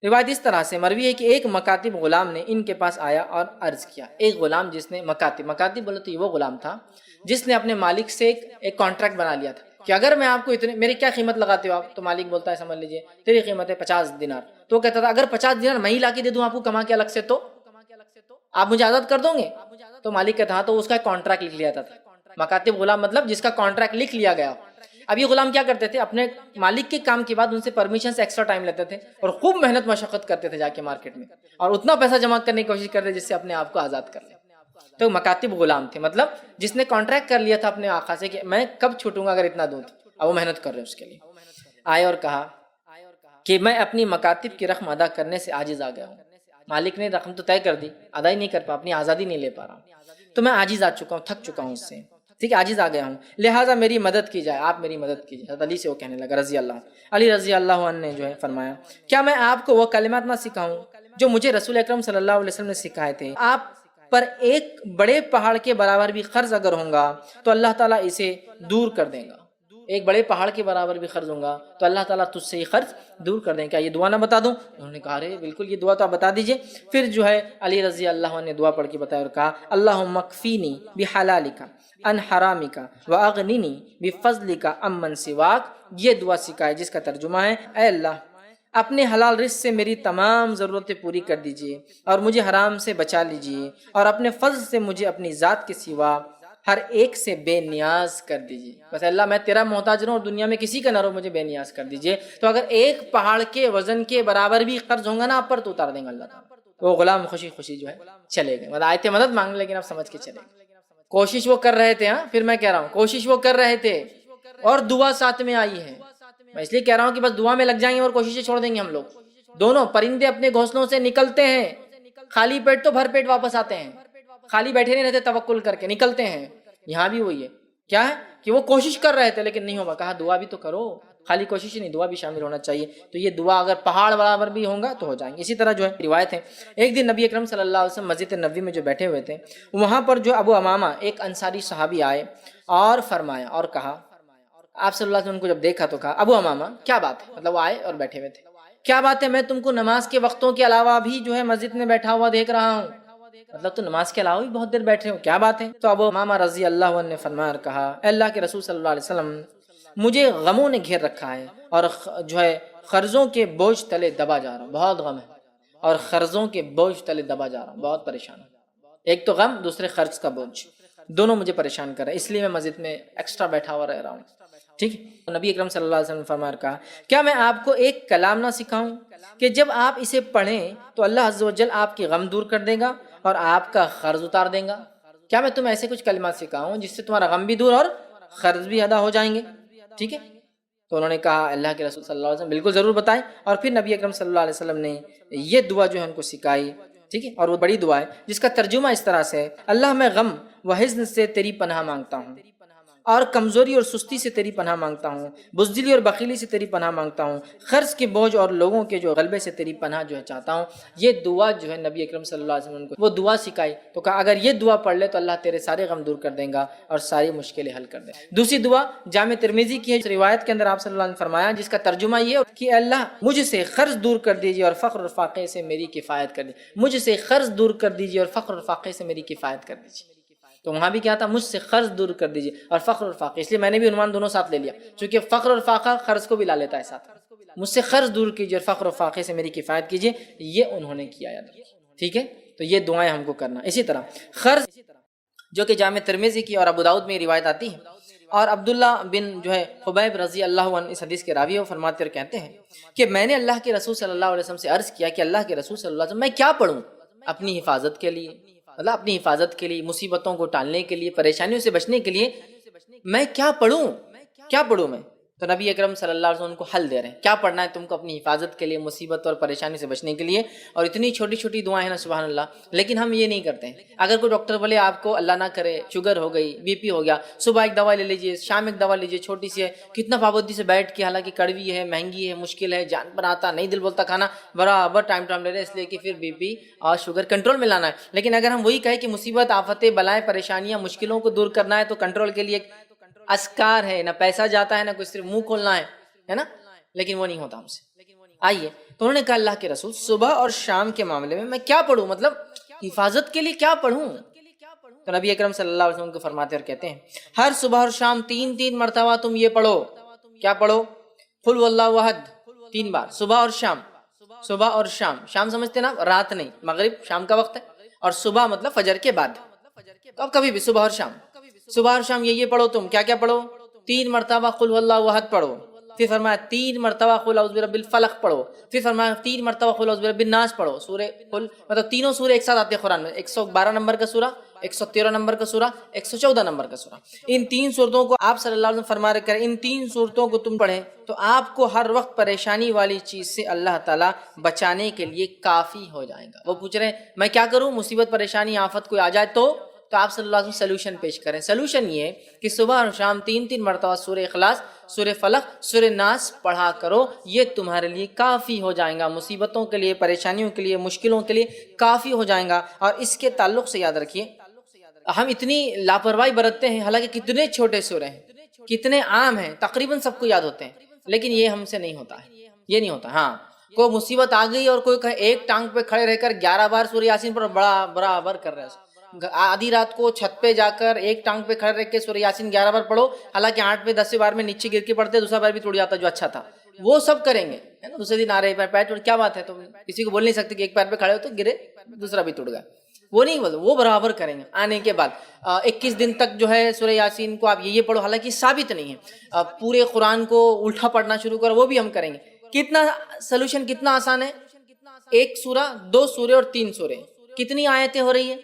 روایت اس طرح سے مروی ہے کہ ایک مکاتب غلام نے ان کے پاس آیا اور عرض کیا. ایک غلام جس نے مکاتب بولے تو یہ وہ غلام تھا جس نے اپنے مالک سے ایک کانٹریکٹ بنا لیا تھا کہ اگر میں آپ کو اتنے، میری کیا قیمت لگاتے ہو آپ؟ تو مالک بولتا ہے سمجھ لیجیے تیری قیمت ہے 50 دینار. تو وہ کہتا تھا اگر 50 دینار میں ہی لا کے دے دوں آپ کو کما کے الگ سے تو آپ مجھے آزاد کر دو گے؟ تو مالک کہتا ہاں. تو اس کا کانٹریکٹ لکھ لیا تھا. مکاتب غلام مطلب جس کا کانٹریکٹ لکھ لیا گیا. اب یہ غلام کیا کرتے تھے، اپنے مالک کے کام کے بعد ان سے پرمیشن سے ایکسٹرا ٹائم لیتے تھے اور خوب محنت مشقت کرتے تھے جا کے مارکیٹ میں، اور اتنا پیسہ جمع کرنے کی کوشش کرتے جس سے اپنے آپ کو آزاد کر لیں. تو مکاتب غلام تھے، مطلب جس نے کانٹریکٹ کر لیا تھا اپنے آقا سے کہ میں کب چھوٹوں گا اگر اتنا دوں. اب وہ محنت کر رہے ہیں اس کے لیے. آئے اور کہا کہ میں اپنی مکاتب کی رقم ادا کرنے سے عاجز آ گیا ہوں. مالک نے رقم تو طے کر دی، ادا ہی نہیں کر پا، اپنی آزادی نہیں لے پا رہا ہوں، تو میں عاجز آ چکا ہوں، تھک چکا ہوں اس سے، ٹھیک ہے، عاجز آ گیا ہوں، لہٰذا میری مدد کی جائے، آپ میری مدد کیجیے. حضرت علی سے وہ کہنے لگا رضی اللہ عنہ. علی رضی اللہ عنہ نے جو ہے فرمایا کیا میں آپ کو وہ کلمات نہ سکھاؤں جو مجھے رسول اکرم صلی اللہ علیہ وسلم نے سکھائے تھے؟ آپ پر ایک بڑے پہاڑ کے برابر بھی قرض اگر ہوں گا تو اللہ تعالیٰ اسے دور کر دے گا. ایک بڑے پہاڑ کے برابر بھی قرض ہوں گا تو اللہ تعالیٰ تجھ سے یہ قرض دور کر دیں. کیا یہ دعا نہ بتا دوں؟ انہوں نے کہا ارے بالکل یہ دعا تو آپ بتا دیجئے. پھر جو ہے علی رضی اللہ عنہ نے دعا پڑھ کے بتایا اور کہا اللہم اکفینی بحلالک عن حرامک واغننی بفضلک عمن سواک. یہ دعا سکھائے جس کا ترجمہ ہے اے اللہ اپنے حلال رزق سے میری تمام ضرورتیں پوری کر دیجئے اور مجھے حرام سے بچا لیجئے، اور اپنے فضل سے مجھے اپنی ذات کے سوا ہر ایک سے بے نیاز کر دیجئے. بس اللہ میں تیرا محتاج رہوں اور دنیا میں کسی کا نہ رہو، مجھے بے نیاز کر دیجئے. تو اگر ایک پہاڑ کے وزن کے برابر بھی قرض ہوں گا نا آپ پر تو اتار دیں گا اللہ تعالیٰ. وہ غلام خوشی خوشی جو ہے چلے گئے. مطلب آئے تھے مدد مانگنے لیکن اب سمجھ کے چلے گئے. کوشش وہ کر رہے تھے، ہاں پھر میں کہہ رہا ہوں کوشش وہ کر رہے تھے اور دعا ساتھ میں آئی ہے. میں اس لیے کہہ رہا ہوں کہ بس دعا میں لگ جائیں گے اور کوششیں چھوڑ دیں گے ہم لوگ. دونوں پرندے اپنے گھونسلوں سے نکلتے ہیں، خالی پیٹ تو بھر پیٹ واپس آتے ہیں، خالی بیٹھے نہیں رہتے، توکل کر کے نکلتے ہیں. یہاں بھی وہی ہے، کیا ہے کہ وہ کوشش کر رہے تھے لیکن نہیں ہوگا. کہا دعا بھی تو کرو، خالی کوشش ہی نہیں، دعا بھی شامل ہونا چاہیے. تو یہ دعا اگر پہاڑ برابر بھی ہوں گا تو ہو جائیں گے. اسی طرح جو ہے روایت ہے ایک دن نبی اکرم صلی اللہ علیہ وسلم مسجد نبوی میں جو بیٹھے ہوئے تھے، وہاں پر جو ابو امامہ ایک انصاری صحابی آئے اور فرمایا اور کہا، آپ صلی اللہ علیہ وسلم کو جب دیکھا تو کہا ابو امامہ کیا بات ہے؟ مطلب وہ آئے اور بیٹھے ہوئے تھے. کیا بات ہے، میں تم کو نماز کے وقتوں کے علاوہ بھی جو ہے مسجد میں بیٹھا ہوا دیکھ رہا ہوں، مطلب تو نماز کے علاوہ بھی بہت دیر بیٹھے ہو، کیا بات ہے؟ تو ابو امامہ رضی اللہ عنہ نے فرمایا اور کہا اے اللہ کے رسول صلی اللہ علیہ وسلم مجھے غموں نے گھیر رکھا ہے اور جو ہے قرضوں کے بوجھ تلے دبا جا رہا ہوں، بہت غم ہے اور قرضوں کے بوجھ تلے دبا جا رہا ہوں، بہت پریشان ہوں. ایک تو غم، دوسرے قرض کا بوجھ، دونوں مجھے پریشان کر رہے ہیں، اس لیے میں مسجد میں ایکسٹرا بیٹھا ہوا رہ رہا ہوں. ٹھیک ہے. نبی اکرم صلی اللہ علیہ وسلم نے فرمایا کہا کیا میں آپ کو ایک کلام نہ سکھاؤں کہ جب آپ اسے پڑھیں تو اللہ عز و جل آپ کی غم دور کر دے گا اور آپ کا قرض اتار دے گا؟ کیا میں تمہیں ایسے کچھ کلمات سکھاؤں جس سے تمہارا غم بھی دور اور قرض بھی ادا ہو جائیں گے؟ ٹھیک ہے. تو انہوں نے کہا اللہ کے رسول صلی اللہ علیہ وسلم بالکل ضرور بتائیں. اور پھر نبی اکرم صلی اللہ علیہ وسلم نے یہ دعا جو ہے ان کو سکھائی. ٹھیک ہے. اور وہ بڑی دعا ہے جس کا ترجمہ اس طرح سے ہے اللہ میں غم و حزن سے تیری پناہ مانگتا ہوں اور کمزوری اور سستی سے تیری پناہ مانگتا ہوں، بزدلی اور بخیلی سے تیری پناہ مانگتا ہوں، قرض کے بوجھ اور لوگوں کے جو غلبے سے تیری پناہ جو ہے چاہتا ہوں. یہ دعا جو ہے نبی اکرم صلی اللہ علیہ وسلم کو وہ دعا سکھائی. تو کہا اگر یہ دعا پڑھ لے تو اللہ تیرے سارے غم دور کر دے گا اور ساری مشکلیں حل کر دے گا. دوسری دعا جامع ترمذی کی ہے، روایت کے اندر آپ صلی اللہ علیہ وسلم نے فرمایا جس کا ترجمہ یہ ہے کہ اللہ مجھ سے قرض دور کر دیجیے اور فقر اور فاقے سے میری کفایت کر دیجیے. مجھ سے قرض دور کر دیجیے اور فقر اور فاقے سے میری کفایت کر دیجیے. تو وہاں بھی کیا تھا، مجھ سے قرض دور کر دیجیے اور فقر اور فاقے. اس لیے میں نے بھی عنوان دونوں ساتھ لے لیا چونکہ فقر اور فاقہ قرض کو بھی لا لیتا ہے ساتھ. مجھ سے قرض دور کیجیے اور فقر و فاقے سے میری کفایت کیجیے، یہ انہوں نے کیا یاد. ٹھیک ہے. تو یہ دعائیں ہم کو کرنا. اسی طرح قرض جو کہ جامع ترمذی کی اور ابو داؤد میں روایت آتی ہے، اور عبداللہ بن جو ہے خبیب رضی اللہ عنہ اس حدیث کے راوی وہ فرماتے اور کہتے ہیں کہ میں نے اللہ کے رسول صلی اللہ علیہ وسلم سے عرض کیا کہ اللہ کے رسول صلی اللہ علیہ وسلم میں کیا پڑھوں اپنی حفاظت کے لیے، مطلب اپنی حفاظت کے لیے، مصیبتوں کو ٹالنے کے لیے، پریشانیوں سے بچنے کے لیے میں کیا پڑھوں میں؟ تو نبی اکرم صلی اللہ علیہ وسلم ان کو حل دے رہے ہیں کیا پڑھنا ہے تم کو اپنی حفاظت کے لیے، مصیبت اور پریشانی سے بچنے کے لیے. اور اتنی چھوٹی چھوٹی دعائیں ہیں نا سبحان اللہ، لیکن ہم یہ نہیں کرتے ہیں. اگر کوئی ڈاکٹر بولے آپ کو اللہ نہ کرے شوگر ہو گئی، بی پی ہو گیا، صبح ایک دوا لے لیجیے، شام ایک دوا لیجیے، چھوٹی سی ہے، کتنا پابندی سے بیٹھ کے، حالانکہ کڑوی ہے، مہنگی ہے، مشکل ہے، جان پر آتا نہیں، دل بولتا کھانا، برابر ٹائم لے رہے اس لیے کہ پھر بی پی اور شوگر کنٹرول میں لانا ہے. لیکن اگر ہم وہی کہیں کہ مصیبت، آفتیں، بلائیں، پریشانیاں، مشکلوں کو دور کرنا ہے تو کنٹرول کے لیے اذکار ہے، نہ پیسہ جاتا ہے نہ کچھ، صرف منہ کھولنا ہے نا، لیکن وہ نہیں ہوتا ہم سے. آئیے تو انہوں نے کہا اللہ کے رسول صبح اور شام کے معاملے میں کیا پڑھوں, مطلب حفاظت کے لیے کیا پڑھوں؟ تو نبی اکرم صلی اللہ علیہ وسلم کو فرماتے اور کہتے ہیں ہر صبح اور شام 3 مرتبہ تم یہ پڑھو. کیا پڑھو؟ قل واللہ احد 3 بار صبح اور شام. صبح اور شام, شام سمجھتے نا رات نہیں, مغرب شام کا وقت ہے, اور صبح مطلب فجر کے بعد. تو اب کبھی بھی صبح اور شام, صبح اور شام یہ پڑھو تم. کیا کیا پڑھو؟ 3 مرتبہ قل واللہ احد پڑھو, پھر فرمایا 3 مرتبہ قل اعوذ برب الفلق پڑھو, پھر فرمایا 3 مرتبہ قل اعوذ برب الناس پڑھو. سورہ قل مطلب تینوں سورے ایک ساتھ آتے ہیں قرآن میں, 112 نمبر کا سورہ, 113 نمبر کا سورہ, 114 نمبر کا سورہ. ان 3 صورتوں کو آپ صلی اللہ علیہ وسلم فرما رہے کریں, ان 3 صورتوں کو تم پڑھیں تو آپ کو ہر وقت پریشانی والی چیز سے اللہ تعالیٰ بچانے کے لیے کافی ہو جائے گا. وہ پوچھ رہے ہیں میں کیا کروں, مصیبت پریشانی آفت کوئی آ جائے تو آپ صلی اللہ علیہ وسلم سلوشن پیش کریں. سلوشن یہ کہ صبح اور شام 3 مرتبہ سورہ اخلاص, سورہ فلق, سورہ ناس پڑھا کرو, یہ تمہارے لیے کافی ہو جائے گا. مصیبتوں کے لیے, پریشانیوں کے لیے, مشکلوں کے لیے کافی ہو جائے گا. اور اس کے تعلق سے یاد رکھیے ہم اتنی لاپرواہی برتتے ہیں, حالانکہ کتنے چھوٹے سورے ہیں, کتنے عام ہیں, تقریباً سب کو یاد ہوتے ہیں, لیکن یہ ہم سے نہیں ہوتا ہے, یہ نہیں ہوتا. ہاں کوئی مصیبت آ گئی اور کوئی کہے ایک ٹانگ پہ کھڑے رہ کر 11 بار سورہ یاسین پر برابر کر رہا ہے. آدھی رات کو چھت پہ جا کر ایک ٹانگ پہ کھڑے رہ کے سورہ یاسین 11 بار پڑھو, حالانکہ 8 پہ 10 بار میں نیچے گر کے پڑھتے, دوسرا بار بھی ٹوٹ جاتا جو اچھا تھا, وہ سب کریں گے. دوسرے دن آ رہے پیر ٹوٹ, کیا بات ہے, تو کسی کو بول نہیں سکتے کہ ایک پیر پہ کھڑے ہو تو گرے دوسرا بھی ٹوٹ گیا, وہ نہیں بولتے, وہ برابر کریں گے. آنے کے بعد 21 دن تک جو ہے سورہ یاسین کو آپ یہ پڑھو, حالانکہ ثابت نہیں ہے. پورے قرآن کو الٹا پڑھنا شروع کرو, وہ بھی ہم کریں گے. کتنا سلوشن, کتنا آسان ہے. 1 سورہ, 2 سورے اور 3 سورے, کتنی آیتیں ہو رہی ہیں,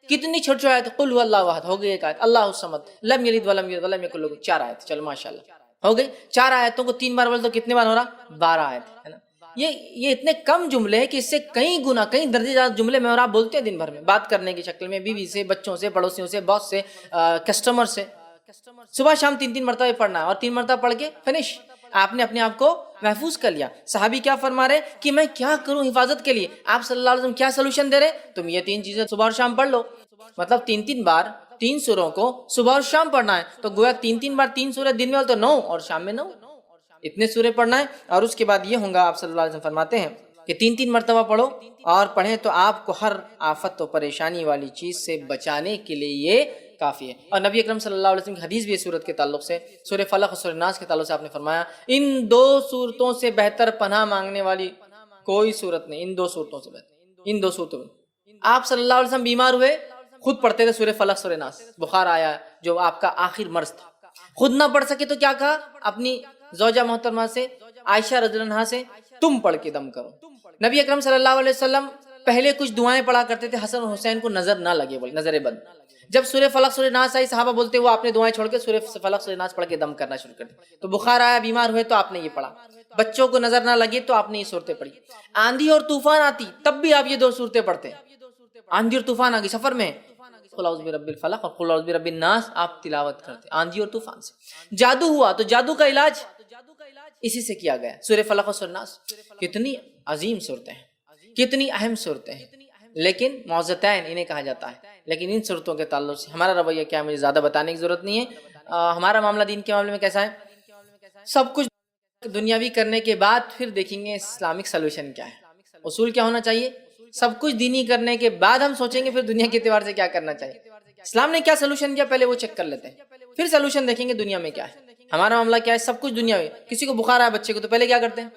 کتنی چھوٹی چھوٹی آیتیں. قل هو اللہ احد ہو گئی ایک آیت, اللہ الصمد لم یلد ولم یولد ولم یکن لہ 4 آیت. چلو ماشاءاللہ ہو گئی 4 آیتوں کو 3 بار بول تو کتنے بار ہو رہا, 12 آیت ہے نا. یہ اتنے کم جملے ہیں کہ اس سے کئی گنا, کئی درجے زیادہ جملے میں اور آپ بولتے ہیں دن بھر میں, بات کرنے کی شکل میں, بیوی سے, بچوں سے, پڑوسیوں سے, باس سے, کسٹمر سے. صبح شام 3 مرتبہ پڑھنا ہے, اور 3 مرتبہ پڑھ کے فنش, آپ نے اپنے آپ کو محفوظ کر لیا. صحابی کیا فرما رہے کہ میں کیا کروں حفاظت کے لیے, آپ صلی اللہ علیہ وسلم کیا سلوشن دے رہے, تم یہ 3 چیزیں صبح اور شام پڑھ لو. مطلب 3 بار 3 سوروں کو صبح اور شام پڑھنا ہے, تو گویا 3 بار 3 سورے دن میں, تو 9 اور شام میں 9, اتنے سورے پڑھنا ہے. اور اس کے بعد یہ ہوں گا, آپ صلی اللہ علیہ وسلم فرماتے ہیں کہ 3 مرتبہ پڑھو اور پڑھیں تو آپ کو ہر آفت و پریشانی والی چیز سے بچانے کے لیے یہ کافی ہے. اور نبی اکرم صلی اللہ علیہ وسلم کی حدیث بھی صورت کے تعلق سے, سورہ فلق اور سورہ ناس کے تعلق سے آپ نے فرمایا ان 2 صورتوں سے بہتر پناہ مانگنے والی کوئی صورت نہیں. ان 2 صورتوں سے بہتر, ان 2 صورتوں میں. آپ صلی اللہ علیہ وسلم بیمار ہوئے, خود پڑھتے تھے سورہ فلق سورہ ناس. بخار آیا جو آپ کا آخر مرض تھا, خود نہ پڑھ سکے تو کیا کہا اپنی زوجہ محترمہ سے, عائشہ رضی اللہ عنہا سے, تم پڑھ کے دم کرو. نبی اکرم صلی اللہ علیہ وسلم پہلے کچھ دعائیں پڑھا کرتے تھے, حسن اور حسین کو نظر نہ لگے, بولے نظر بد. جب سورہ فلق سورہ ناس آئی, صحابہ بولتے وہ آپ نے دعائیں چھوڑ کے سورہ فلق سورہ ناس پڑھ کے دم کرنا شروع کر دیا. تو بخار آیا, بیمار ہوئے تو آپ نے یہ پڑھا, بچوں کو نظر نہ لگے تو آپ نے یہ صورتیں پڑھی. آندھی اور طوفان آتی تب بھی آپ یہ 2 صورتیں پڑھتے. آندھی اور طوفان آ گئی سفر میں, قل اعوذ برب الفلق اور قل اعوذ برب الناس آپ تلاوت کرتے آندھی اور طوفان سے. جادو ہوا تو جادو کا علاج اسی سے کیا گیا, سورہ فلق اور سورہ ناس. کتنی عظیم صورتیں ہیں, کتنی اہم صورتیں ہیں, لیکن معوذتین انہیں کہا جاتا ہے. لیکن ان صورتوں کے تعلق سے ہمارا رویہ کیا ہے, مجھے زیادہ بتانے کی ضرورت نہیں ہے. ہمارا معاملہ دین کے معاملے میں کیسا ہے, سب کچھ دنیاوی کرنے کے بعد پھر دیکھیں گے اسلامک سلوشن کیا ہے. اصول کیا ہونا چاہیے, سب کچھ دینی کرنے کے بعد ہم سوچیں گے پھر دنیا کے اعتبار سے کیا کرنا چاہیے. اسلام نے کیا سلوشن کیا پہلے وہ چیک کر لیتے ہیں, پھر سلوشن دیکھیں گے دنیا میں کیا ہے. ہمارا معاملہ کیا ہے, سب کچھ دنیا میں. کسی کو بخار آیا بچے کو تو پہلے کیا کرتے ہیں,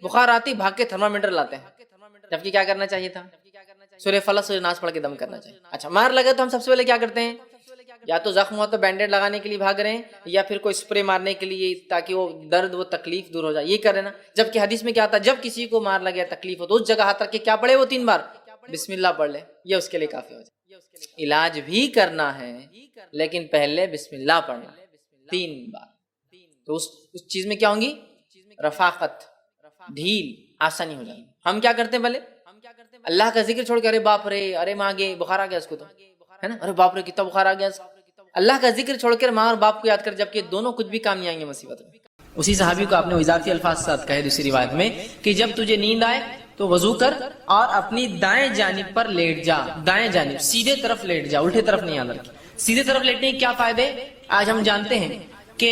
بخار آتی بھاگ کے تھرمامیٹر لاتے ہیں, جبکہ کیا کرنا چاہیے تھا, سورہ فلق سورہ ناس پڑھ کے دم کرنا چاہیے. اچھا مار لگے تو ہم سب سے پہلے کیا کرتے ہیں, یا تو زخم ہوا تو بینڈیڈ لگانے کے لیے بھاگ رہے ہیں, یا پھر کوئی اسپرے مارنے کے لیے تاکہ وہ درد وہ تکلیف دور ہو جائے, یہ کر رہے نا. جبکہ حدیث میں کیا آتا ہے, جب کسی کو مار لگے تکلیف ہو تو اس جگہ ہاتھ رکھ کے کیا پڑھے, وہ 3 بار بسم اللہ پڑھ لے, یہ اس کے لیے کافی ہو جائے. علاج بھی کرنا ہے لیکن پہلے بسم اللہ پڑھنا 3 بار. تو اس چیز میں کیا ہوں گی, رفاقت, ڈھیل, آسانی ہو جائے گی. ہم کیا کرتے ہیں, پہلے اللہ کا ذکر چھوڑ کے ارے باپ رے, ارے ماں گے بخار آ گیا اس کو, تو ہے نا, ارے باپ رے کتنا بخار آ گیا. اللہ کا ذکر چھوڑ کر ماں اور باپ کو یاد کر, جبکہ دونوں کچھ بھی کام نہیں آئیں گے مصیبت میں. اسی صحابی کو آپ نے اضافی الفاظ ساتھ کہے دوسری روایت میں کہ جب تجھے نیند آئے تو وضو کر اور اپنی دائیں جانب پر لیٹ جا. دائیں جانب سیدھے طرف لیٹ جا, الٹے طرف نہیں آنا. سیدھے طرف لیٹنے کے کیا فائدے, آج ہم جانتے ہیں کہ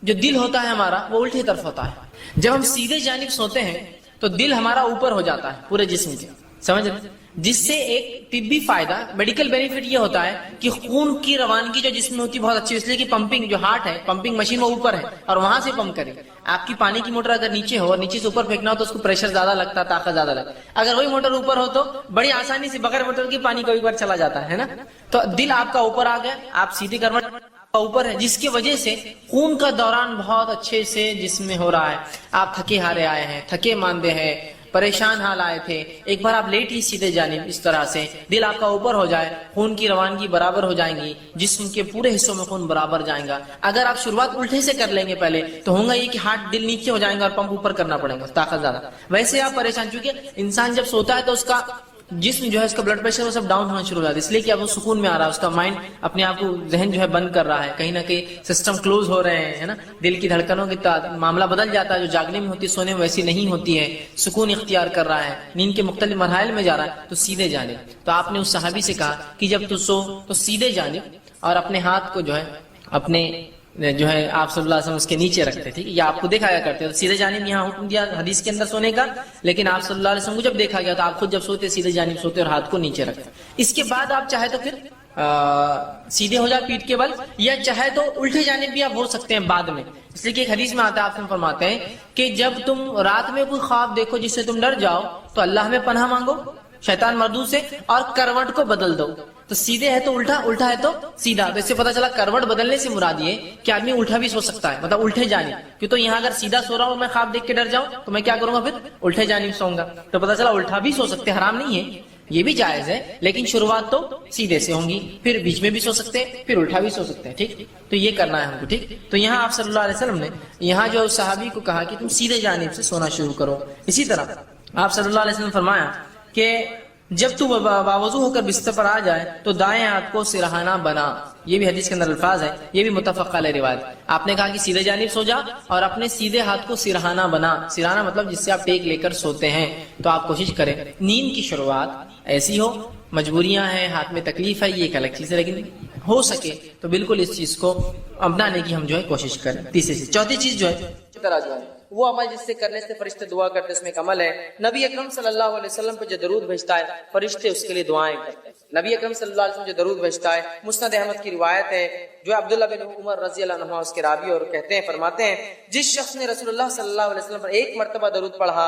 جو دل ہوتا ہے ہمارا وہ الٹے طرف ہوتا ہے. جب ہم سیدھے جانب سوتے ہیں تو دل ہمارا اوپر ہو جاتا ہے پورے جسم کے، سمجھ رہے؟ جس سے ایک طبی فائدہ، میڈیکل بینیفٹ یہ ہوتا ہے کہ خون کی روانگی جو جسم میں ہوتی ہے بہت اچھی، اس لیے کہ پمپنگ جو ہارٹ ہے، پمپنگ مشین وہ اوپر ہے اور وہاں سے پمپ کرے. آپ کی پانی کی موٹر اگر نیچے ہو اور نیچے سے اوپر پھینکنا ہو تو اس کو پریشر زیادہ لگتا ہے، طاقت زیادہ لگتا ہے. اگر وہی موٹر اوپر ہو تو بڑی آسانی سے بغیر موٹر کی پانی کبھی بار چلا جاتا ہے نا. تو دل آپ کا اوپر آ گیا، آپ سیدھی کروٹ اوپر ہے، جس کی وجہ سے خون کا دوران بہت اچھے سے جسم میں ہو رہا ہے. آپ تھکے ہارے آئے ہیں، تھکے ماندے ہیں، پریشان حال آئے تھے، ایک بار آپ لیٹ ہی سیدھے جانب اس طرح سے دل آپ کا اوپر ہو جائے، خون کی روانگی برابر ہو جائیں گی، جسم کے پورے حصوں میں خون برابر جائیں گا. اگر آپ شروعات الٹے سے کر لیں گے پہلے تو ہوگا یہ کہ ہارٹ دل نیچے ہو جائیں گا اور پمپ اوپر کرنا پڑے گا، طاقت زیادہ. ویسے آپ پریشان، چونکہ انسان جب سوتا ہے تو اس کا جسم جو ہے، اس کا بلڈ پریشر وہ سب ڈاؤن ہونا شروع ہو جاتا ہے، اس لیے کہ اب وہ سکون میں آ رہا ہے، اس کا مائنڈ اپنے آپ کو، ذہن جو ہے بند کر رہا ہے، کہیں نہ کہیں سسٹم کلوز ہو رہے ہیں، ہے نا. دل کی دھڑکنوں کی معاملہ بدل جاتا ہے، جو جاگنے میں ہوتی سونے میں ویسی نہیں ہوتی ہے، سکون اختیار کر رہا ہے، نیند کے مختلف مراحل میں جا رہا ہے. تو سیدھے جانب. تو آپ نے اس صحابی سے کہا کہ جب تو سو تو سیدھے جانب اور اپنے ہاتھ کو جو ہے اپنے جو ہے آپ صلی اللہ علیہ وسلم اس کے نیچے رکھتے تھے، یا آپ کو دیکھایا کرتے تو سیدھے جانب یہاں حکم دیا حدیث کے اندر سونے کا، لیکن آپ صلی اللہ علیہ وسلم کو جب دیکھا گیا تو آپ خود جب سوتے سیدھے جانب سوتے اور ہاتھ کو نیچے رکھتے. اس کے بعد آپ چاہے تو پھر سیدھے ہو جائے پیٹھ کے بل، یا چاہے تو الٹے جانب بھی آپ ہو سکتے ہیں بعد میں. اس لیے کہ ایک حدیث میں آتا ہے، آپ سے فرماتے ہیں کہ جب تم رات میں کوئی خواب دیکھو جس سے تم ڈر جاؤ تو اللہ میں پناہ مانگو شیطان مردود سے، اور کروٹ کو بدل دو. تو سیدھے ہے تو الٹا، الٹا ہے تو سیدھا. تو اس سے پتا چلا کروٹ بدلنے سے مراد یہ کہ آدمی الٹا بھی سو سکتا ہے، مطلب الٹے جانب. کیوں تو یہاں اگر سیدھا سو رہا ہوں میں خواب دیکھ کے ڈر جاؤں تو میں کیا کروں گا، پھر الٹے جانب سوؤں گا. تو پتا چلا الٹا بھی سو سکتے، حرام نہیں ہے، یہ بھی جائز ہے، لیکن شروعات تو سیدھے سے ہوں گی، پھر بیچ میں بھی سو سکتے ہیں، پھر الٹا بھی سو سکتے ہیں. ٹھیک، تو یہ کرنا ہے ہم کو. ٹھیک، تو یہاں آپ صلی اللہ علیہ وسلم نے یہاں جو صحابی کو کہا کہ تم سیدھے جانب سے سونا شروع کرو. اسی طرح آپ صلی اللہ علیہ وسلم فرمایا کہ جب تو باوضو ہو کر بستر پر آ جائے تو دائیں ہاتھ کو سرہانہ بنا. یہ بھی حدیث کے اندر الفاظ ہے، یہ بھی متفق علیہ روایت. آپ نے کہا کہ سیدھے جانب سو جا اور اپنے سیدھے ہاتھ کو سرہانہ بنا. سرہانہ مطلب جس سے آپ ٹیک لے کر سوتے ہیں. تو آپ کوشش کریں نیند کی شروعات ایسی ہو، مجبوریاں ہیں، ہاتھ میں تکلیف ہے، یہ ایک الگ چیز ہے، لیکن ہو سکے تو بالکل اس چیز کو اپنانے کی ہم جو ہے کوشش کریں. تیسری چیز، چوتھی چیز جو ہے وہ عمل جس سے کرنے سے فرشتے دعا کرتے، اس میں ایک عمل ہے نبی اکرم صلی اللہ علیہ وسلم پہ جو درود بھیجتا ہے فرشتے اس کے لیے دعائیں کرتے ہیں. نبی اکرم صلی اللہ علیہ وسلم جو درود بھیجتا ہے، مسند احمد کی روایت ہے جو عبداللہ بن عمر رضی اللہ عنہ اس کے راوی اور کہتے ہیں، فرماتے ہیں جس شخص نے رسول اللہ صلی اللہ علیہ وسلم پر ایک مرتبہ درود پڑھا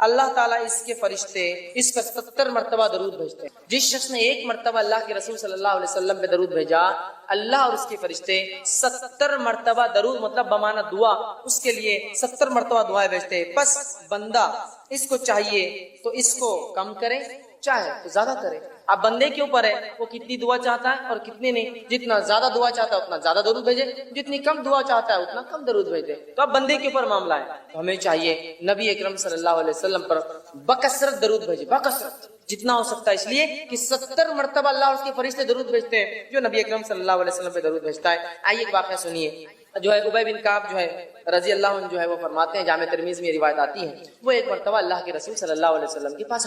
اللہ تعالیٰ اس کے فرشتے اس پر 70 مرتبہ درود بھیجتے ہیں. جس شخص نے ایک مرتبہ اللہ کے رسول صلی اللہ علیہ وسلم پہ درود بھیجا اللہ اور اس کے فرشتے 70 مرتبہ درود مطلب بمانا دعا اس کے لیے 70 مرتبہ دعائیں بھیجتے ہیں. پس بندہ اس کو چاہیے تو اس کو کم کرے، چاہے تو زیادہ کرے. اب بندے کے اوپر ہے وہ کتنی دعا چاہتا ہے اور کتنی نہیں. جتنا زیادہ دعا چاہتا ہے اتنا زیادہ درود بھیجے، جتنی کم دعا چاہتا ہے اتنا کم درود بھیجے. تو اب بندے کے اوپر معاملہ ہے. تو ہمیں چاہیے نبی اکرم صلی اللہ علیہ وسلم پر بکثرت درود بھیجے، بکثرت جتنا ہو سکتا ہے، اس لیے کہ 70 مرتبہ اللہ اور اس کے فرشتے درود بھیجتے ہیں جو نبی اکرم صلی اللہ علیہ وسلم پہ درود بھیجتا ہے. آئیے ایک واقعہ سنیے. جو ہے ابی بن کعب جو ہے رضی اللہ عنہ جو ہے وہ فرماتے ہیں، جامع ترمذی میں یہ روایت آتی ہے، وہ ایک مرتبہ اللہ کے رسول صلی اللہ علیہ وسلم کے پاس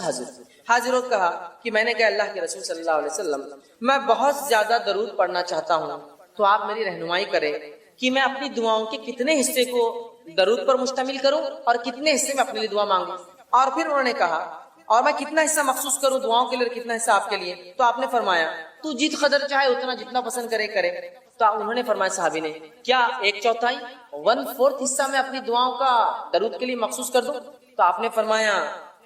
حاضر ہو کہا کہ میں نے کہا اللہ کے رسول صلی اللہ علیہ وسلم میں بہت زیادہ درود پڑھنا چاہتا ہوں، تو آپ میری رہنمائی کریں کہ میں اپنی دعاؤں کے کتنے حصے کو درود پر مشتمل کروں اور کتنے حصے میں اپنے لیے دعا مانگوں. اور پھر انہوں نے کہا اور میں کتنا حصہ مخصوص کروں دعاؤں کے لیے، کتنا حصہ آپ کے لیے. تو آپ نے فرمایا تو جت قدر چاہے اتنا، جتنا پسند کرے کرے. تو انہوں نے فرمایا صحابی نے کیا 1/4 1/4 حصہ میں اپنی دعاؤں کا درود کے لیے مخصوص کر دوں؟ تو آپ نے فرمایا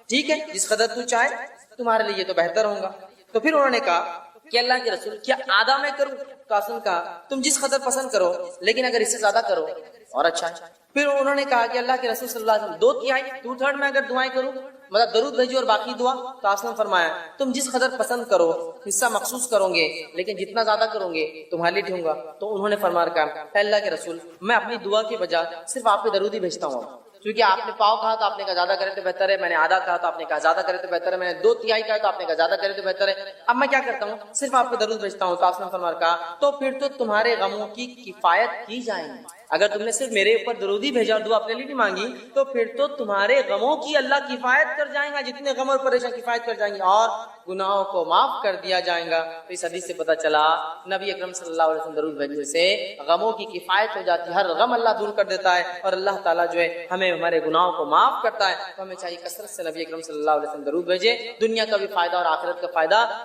ٹھیک ہے، جس قدر تو چاہے، تمہارے لیے تو بہتر ہوگا. تو پھر انہوں نے کہا کہ اللہ کے رسول کیا آدھا میں کروں؟ تو آپ نے کہا تم جس قدر پسند کرو، لیکن اگر اس سے زیادہ کرو اور اچھا ہے. پھر انہوں نے کہا کہ اللہ کے رسول صلی اللہ علیہ وسلم 2/3 2/3 میں اگر دعائیں کروں، مطلب درود بھیجو اور باقی دعا. تو آپ نے فرمایا تم جس قدر پسند کرو حصہ مخصوص کرو گے، لیکن جتنا زیادہ کرو گے تمہارے لیے ٹھوں گا. تو انہوں نے فرمایا کہا اللہ کے رسول میں اپنی دعا کے بجائے صرف آپ پہ درود ہی بھیجتا ہوں. کیونکہ آپ نے پاؤ کہا تو آپ نے کہا زیادہ کرے تو بہتر ہے، میں نے آدھا کہا تو آپ نے کہا زیادہ کرے تو بہتر ہے، میں نے 2/3 کہا تو آپ نے کہا زیادہ کرے تو بہتر ہے. اب میں کیا کرتا ہوں، صرف آپ کو درود بھیجتا ہوں. تو آپ نے فرمایا کہا تو پھر تو تمہارے غموں کی کفایت کی جائے گی. اگر تم نے صرف میرے اوپر درود ہی بھیجا اور دعا اپنے لیے نہیں مانگی تو پھر تو تمہارے غموں کی اللہ کفایت کر جائیں گا، جتنے غم اور پریشان کفایت کر جائیں گے. اور گناہوں کو معاف کر دیا جائے گا۔ تو اس حدیث سے پتہ چلا نبی اکرم صلی اللہ علیہ وسلم درود بھیجنے سے غموں کی کفایت ہو جاتی ہے، ہر غم اللہ دور کر دیتا ہے اور اللہ تعالیٰ جو ہے ہمیں ہمارے گناہوں کو معاف کرتا ہے۔ تو ہمیں چاہیے کثرت سے نبی اکرم صلی اللہ علیہ وسلم درود بھیجے، دنیا کا بھی فائدہ اور آخرت کا فائدہ،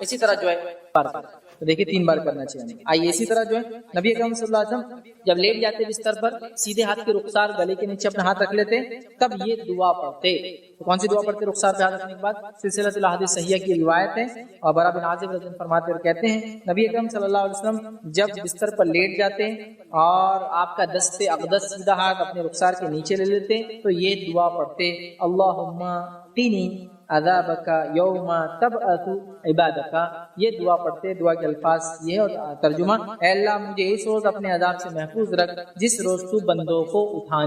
اسی طرح جو ہے تو دیکھیے 3 بار کرنا چاہیے۔ آئیے اسی طرح جو ہے نبی اکرم صلی اللہ علیہ وسلم جب لیٹ جاتے بستر پر سیدھے ہاتھ کے رخسار گلے کے نیچے اپنا ہاتھ رکھ لیتے، تب یہ دعا پڑھتے۔ تو کون سی دعا پڑھتے رخسار پہ ہاتھ رکھنے کے بعد؟ سلسلۃ الاحادیث صحیحہ کی روایت ہے، اور برا بن عازب رضی اللہ عنہ فرماتے اور کہتے ہیں نبی اکرم صلی اللہ علیہ وسلم جب بستر پر لیٹ جاتے اور آپ کا دست اقدس سیدھا ہاتھ اپنے رخسار کے نیچے لے لیتے تو یہ دعا پڑھتے، اللہم قنی عذابک یوم تبعث عبادک۔ یہ دعا پڑھتے، دعا کے الفاظ یہ اور ترجمہ، اے اللہ مجھے اس روز اپنے عذاب سے محفوظ رکھ جس روز تو بندوں کو اٹھانے